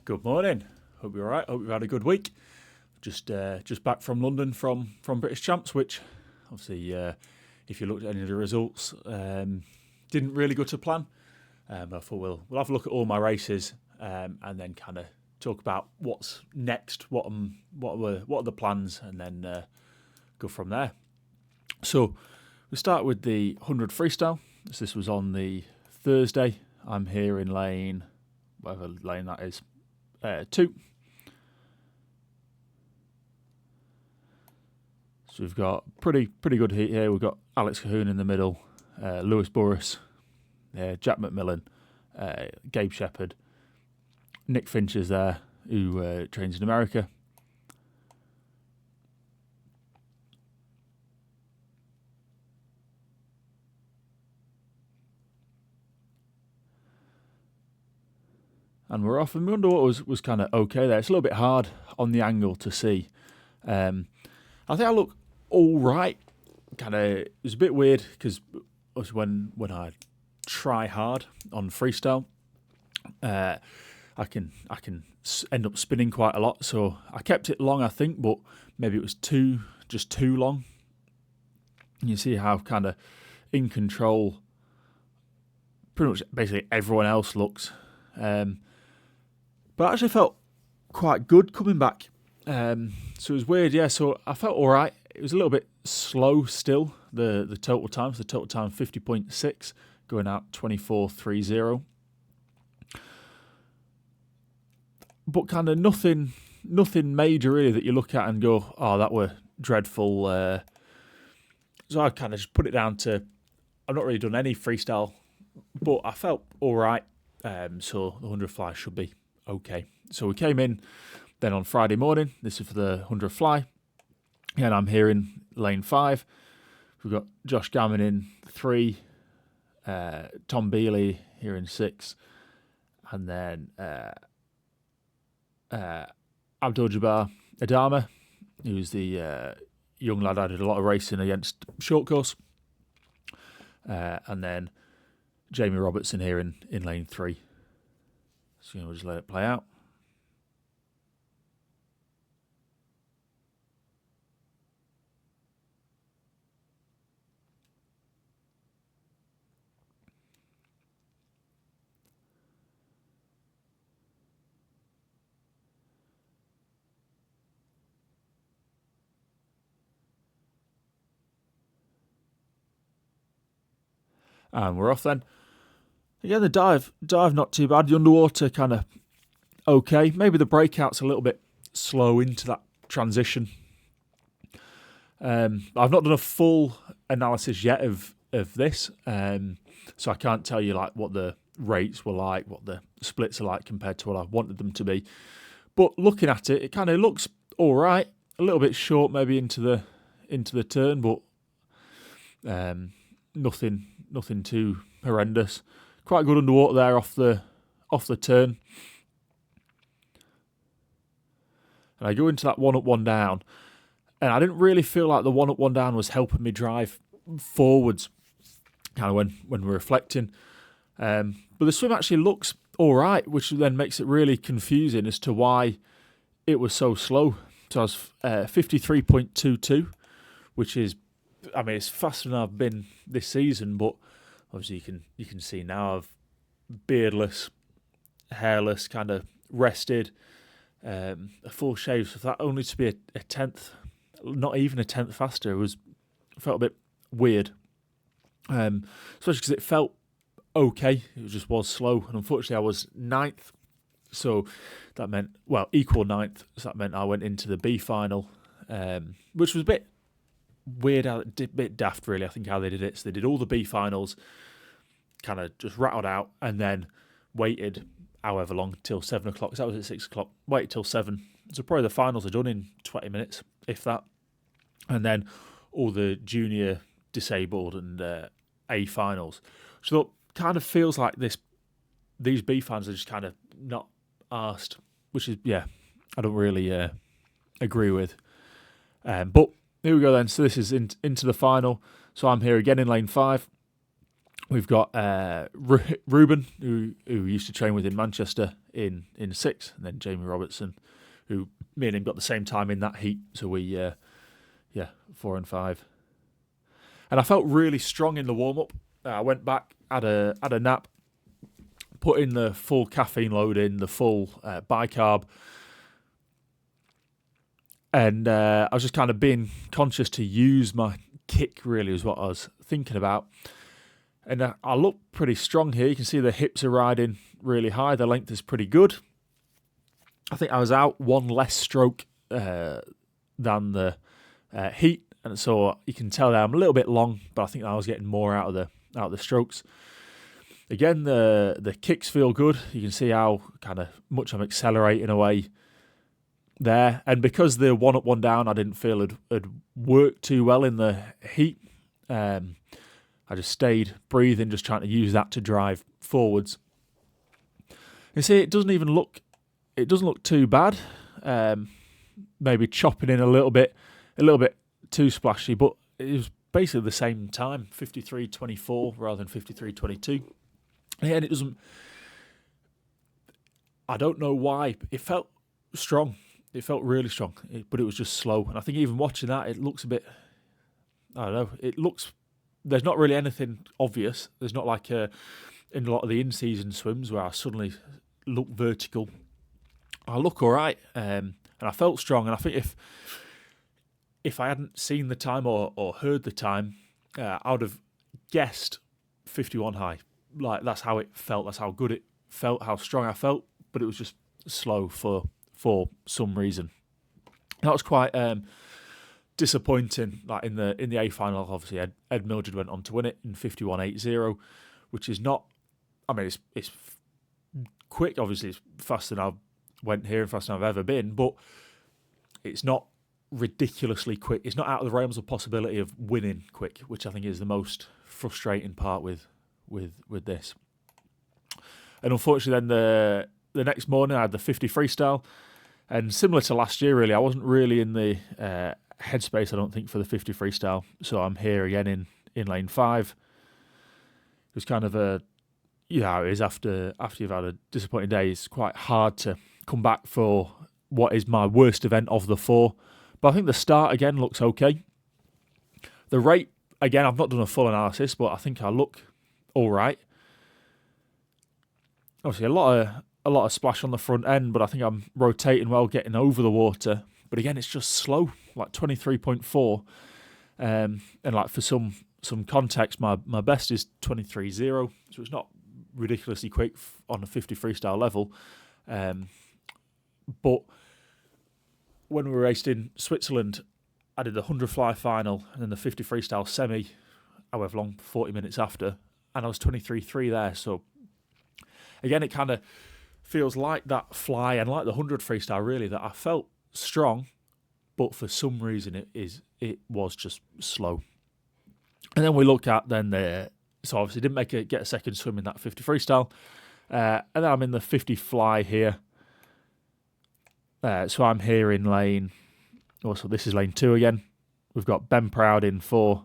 Good morning. Hope you're all right. Hope you've had a good week. Just back from London from British Champs, which obviously, if you looked at any of the results, didn't really go to plan. I thought we'll have a look at all my races and then kind of talk about what's next, what are the plans, and then go from there. So we start with the 100 freestyle. So this was on the Thursday. I'm here in lane, whatever lane that is, 2. So we've got pretty good heat here. We've got Alex Cahoon in the middle, Lewis Burris, Jack McMillan, Gabe Shepherd, Nick Finch is there, who trains in America. And we're off, and the underwater was kind of okay there. It's a little bit hard on the angle to see. I think I look all right. It was a bit weird because when I try hard on freestyle, I can end up spinning quite a lot. So I kept it long, I think, but maybe it was too long. You see how kind of in control pretty much basically everyone else looks. But I actually felt quite good coming back. So it was weird, yeah. So I felt all right. It was a little bit slow still, the total time. So the total time 50.6, going out 24.30. But kind of nothing major really that you look at and go, oh, that were dreadful. So I kind of just put it down to, I've not really done any freestyle, but I felt all right. So the 100 fly should be okay. So we came in then on Friday morning. This is for the 100 fly. And I'm here in lane 5. We've got Josh Gammon in 3, Tom Bealey here in 6, and then Abdul Jabbar Adama, who's the young lad I did a lot of racing against short course. And then Jamie Robertson here in lane 3. So we'll just let it play out. And we're off then. Again, the dive not too bad. The underwater kind of okay. Maybe the breakout's a little bit slow into that transition. I've not done a full analysis yet of this, so I can't tell you like what the rates were like, what the splits are like compared to what I wanted them to be. But looking at it, it kind of looks all right. A little bit short maybe into the turn, but nothing too horrendous. Quite good underwater there off the turn. And I go into that 1 up, 1 down, and I didn't really feel like the 1 up, 1 down was helping me drive forwards, kind of when we're reflecting. But the swim actually looks all right, which then makes it really confusing as to why it was so slow. So I was 53.22, which is, I mean, it's faster than I've been this season, but obviously you can see now I've beardless, hairless, kind of rested, a full shave. So for that only to be a tenth, not even a tenth faster, felt a bit weird. Especially because it felt okay. It just was slow, and unfortunately I was 9th. So that meant, well, equal 9th. So that meant I went into the B final, which was a bit weird, a bit daft really, I think, how they did it. So they did all the B finals, kind of just rattled out, and then waited however long till 7 o'clock. So that was at 6 o'clock. Waited till 7. So probably the finals are done in 20 minutes, if that. And then all the junior disabled and A finals. So it kind of feels like these B finals are just kind of not asked, which is, yeah, I don't really agree with. But here we go then. So this is into the final. So I'm here again in lane 5 We've got Ruben, who used to train with in Manchester in 6, and then Jamie Robertson, who me and him got the same time in that heat. So we, 4 and 5. And I felt really strong in the warm-up. I went back, had a nap, put in the full caffeine load in, the full bicarb. And I was just kind of being conscious to use my kick, really, is what I was thinking about. And I look pretty strong here. You can see the hips are riding really high. The length is pretty good. I think I was out one less stroke than the heat. And so you can tell that I'm a little bit long, but I think I was getting more out of the strokes. Again, the kicks feel good. You can see how kind of much I'm accelerating away there. And because the 1 up, 1 down, I didn't feel had worked too well in the heat. I just stayed breathing, just trying to use that to drive forwards. You see, it doesn't look too bad. Maybe chopping in a little bit too splashy, but it was basically the same time, 53.24 rather than 53.22. And it doesn't. I don't know why. It felt strong. It felt really strong, but it was just slow. And I think even watching that, it looks a bit. I don't know. It looks. There's not really anything obvious. There's not like in a lot of the in-season swims where I suddenly look vertical. I look all right, and I felt strong. And I think if I hadn't seen the time or heard the time, I would have guessed 51 high. Like that's how it felt. That's how good it felt. How strong I felt. But it was just slow for some reason. That was quite disappointing. Like in the A final, obviously Ed Mildred went on to win it in 51.80, which is not. I mean, it's quick. Obviously, it's faster than I went here and faster than I've ever been, but it's not ridiculously quick. It's not out of the realms of possibility of winning quick, which I think is the most frustrating part with this. And unfortunately, then the next morning I had the 50 freestyle, and similar to last year, really, I wasn't really in the headspace, I don't think, for the 50 freestyle. So I'm here again in lane 5. It was kind of it is after you've had a disappointing day. It's quite hard to come back for what is my worst event of the 4. But I think the start again looks okay. The rate, again, I've not done a full analysis, but I think I look all right. Obviously, a lot of splash on the front end, but I think I'm rotating well, getting over the water. But again, it's just slow, like 23.4. And like for some context, my best is 23.0, so it's not ridiculously quick on a 50 freestyle level. But when we raced in Switzerland, I did the 100 fly final and then the 50 freestyle semi, however long, 40 minutes after, and I was 23.3 there. So again, it kind of feels like that fly and like the 100 freestyle, really, that I felt strong, but for some reason it was just slow. And then we look at so obviously didn't get a second swim in that 50 freestyle, and then I'm in the 50 fly here. So I'm here in lane. Also, this is lane 2 again. We've got Ben Proud in 4,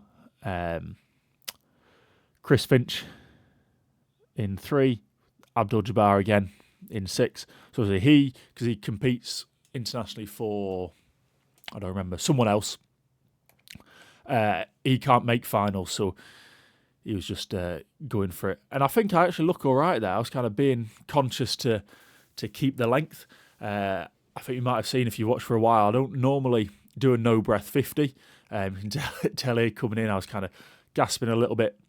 Chris Finch in 3, Abdul Jabbar again in 6. So because he competes internationally for, I don't remember, someone else. He can't make finals, so he was just going for it. And I think I actually look all right there. I was kind of being conscious to keep the length. I think you might have seen, if you watch for a while, I don't normally do a no-breath 50. You can tell here coming in, I was kind of gasping a little bit.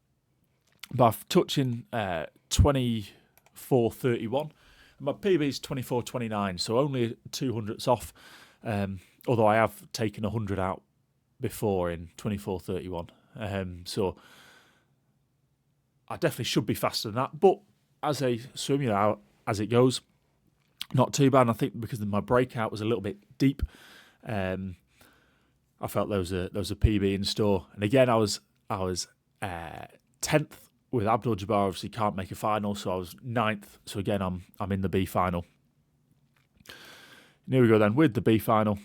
But I'm touching 24.31. My PB is 24.29, so only 200ths off. Although I have taken 100 out before in 24.31. So I definitely should be faster than that. But as a swim, as it goes, not too bad. And I think because my breakout was a little bit deep, I felt there was a PB in store. And again, I was 10th with Abdul Jabbar. Obviously can't make a final, so I was 9th. So again, I'm in the B final. And here we go then with the B final.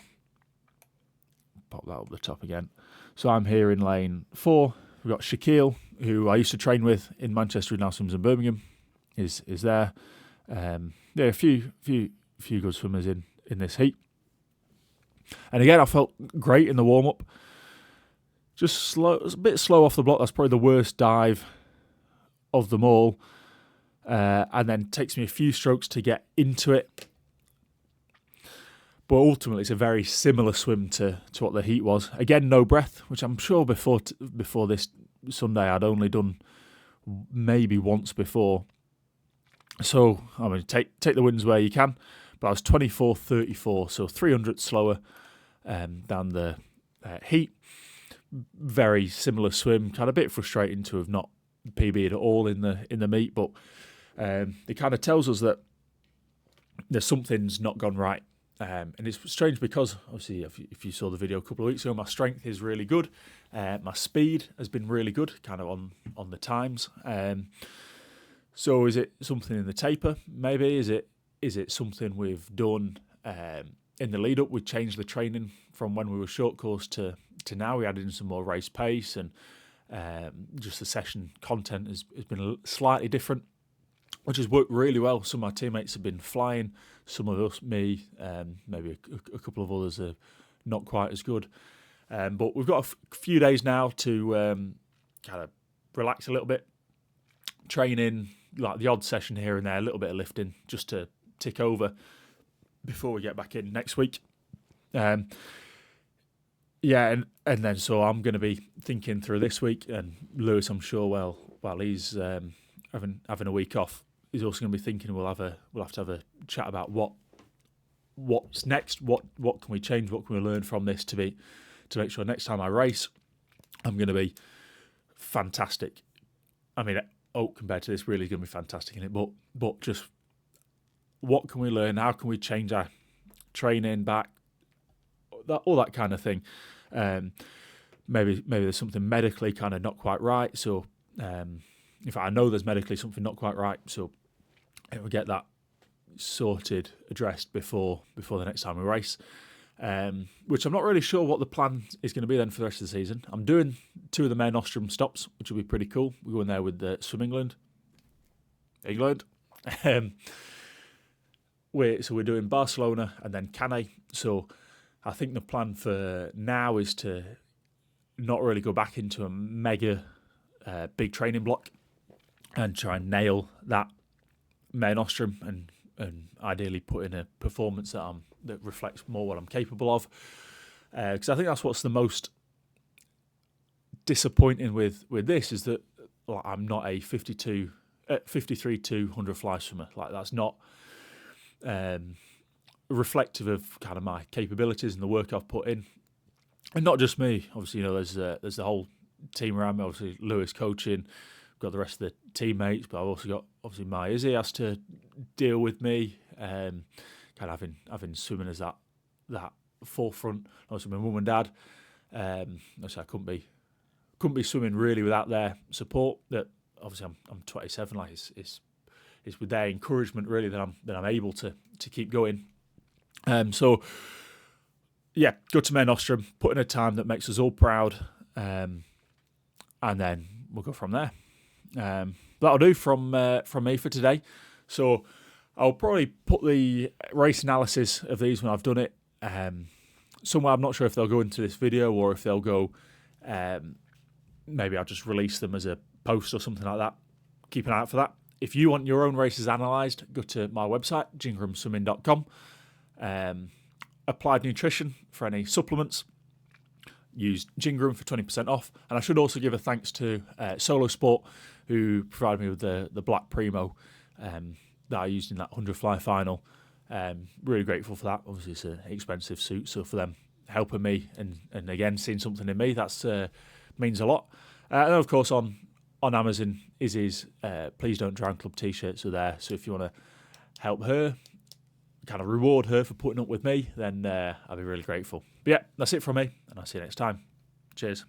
Pop that up the top again. So I'm here in lane 4. We've got Shaquille, who I used to train with in Manchester, who now swims in Birmingham, is there. A few good swimmers in this heat. And again, I felt great in the warm up. Just slow, a bit slow off the block. That's probably the worst dive of them all. And then takes me a few strokes to get into it. But ultimately, it's a very similar swim to what the heat was. Again, no breath, which I'm sure before this Sunday I'd only done maybe once before. So, I mean, take the wins where you can. But I was 24.34, so 300 slower than the heat. Very similar swim. Kind of a bit frustrating to have not PB'd at all in the meet, but it kind of tells us that there's something's not gone right. And it's strange because, obviously, if you saw the video a couple of weeks ago, my strength is really good. My speed has been really good, kind of on the times. So is it something in the taper? Maybe. Is it something we've done in the lead up? We changed the training from when we were short course to now. We added in some more race pace, and just the session content has been slightly different, which has worked really well. Some of my teammates have been flying. Some of us, me, maybe a couple of others are not quite as good. But we've got a few days now to kind of relax a little bit, training, like the odd session here and there, a little bit of lifting just to tick over before we get back in next week. And then so I'm going to be thinking through this week, and Lewis, I'm sure, while he's having a week off, he's also going to be thinking we'll have to have a chat about what's next, what can we change, what can we learn from this to make sure next time I race I'm going to be fantastic. I mean, compared to this, really going to be fantastic in it, but just what can we learn? How can we change our training back? All that kind of thing. Maybe there's something medically kind of not quite right. So, in fact, I know there's medically something not quite right. So, we'll get that sorted, addressed before the next time we race. Which I'm not really sure what the plan is going to be then for the rest of the season. I'm doing 2 of the Mare Nostrum stops, which will be pretty cool. We're going there with Swim England. We're doing Barcelona and then Cannes. So I think the plan for now is to not really go back into a mega big training block and try and nail that Mare Nostrum and ideally put in a performance that reflects more what I'm capable of. Because I think that's what's the most disappointing with this is that I'm not a 53-200 fly swimmer. Like, that's not reflective of kind of my capabilities and the work I've put in. And not just me. Obviously, there's the whole team around me. Obviously, Lewis coaching. Got the rest of the teammates, but I've also got obviously my Izzy has to deal with me. Kind of having swimming as that forefront. Also, my mum and dad. So I couldn't be swimming really without their support. That obviously I'm 27. Like it's with their encouragement really that I'm able to keep going. So yeah, go to Mare Nostrum, put in a time that makes us all proud, and then we'll go from there. That'll do from me for today. So I'll probably put the race analysis of these when I've done it somewhere. I'm not sure if they'll go into this video or if they'll go. Maybe I'll just release them as a post or something like that. Keep an eye out for that. If you want your own races analysed, go to my website, gingeramswimming.com. Applied Nutrition for any supplements. Use Gingram for 20% off. And I should also give a thanks to Solo Sport, who provided me with the Black Primo that I used in that 100 fly final. Really grateful for that. Obviously, it's an expensive suit, so for them helping me and again seeing something in me, that's means a lot. And of course on Amazon, Izzy's Please Don't Drown Club t-shirts are there. So if you want to help her, kind of reward her for putting up with me, then I'll be really grateful. But yeah, that's it from me, and I'll see you next time. Cheers.